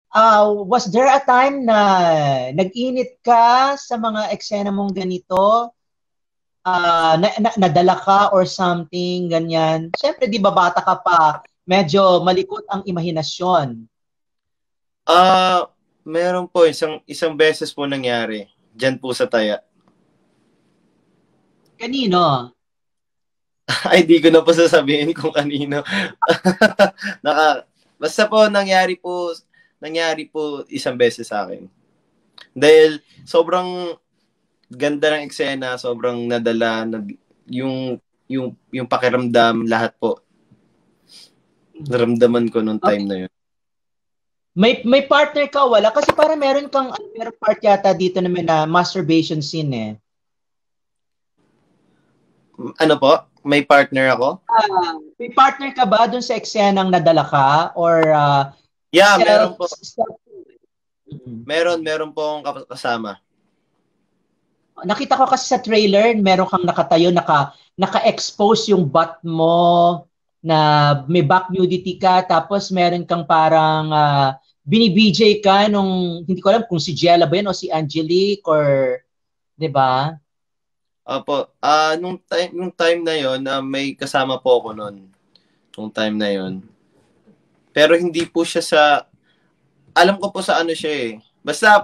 Was there a time na nag-init ka sa mga eksena mong ganito? Nadala ka or something, ganyan? Siyempre, di ba bata ka pa, medyo malikot ang imahinasyon. Meron po, isang beses po nangyari. Diyan po sa Taya. Kanino? Ay, di ko na po sasabihin kung kanino. Basta po nangyari po isang beses sa akin. Dahil sobrang ganda ng eksena, sobrang nadala, yung pakiramdam, lahat po. Naramdaman ko nung time na yun. May partner ka, wala? Kasi para meron part yata dito naman na masturbation scene eh. Ano po? May partner ako? May partner ka ba dun sa eksenang nadala ka? Or yeah, meron po. Meron po akong kasama. Nakita ko kasi sa trailer, meron kang nakatayo, naka-expose yung butt mo, na may back nudity ka, tapos meron kang parang bini-BJ ka nung, hindi ko alam kung si Jella ba yun o si Angelique or, di ba? Opo. Nung time na yon, may kasama po ako noon. Nung time na yon. Pero hindi po siya alam ko po sa ano siya eh. Basta,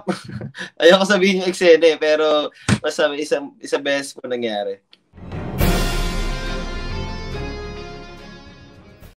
ayoko sabihin yung eksena eh, pero basta may isang beses po nangyari.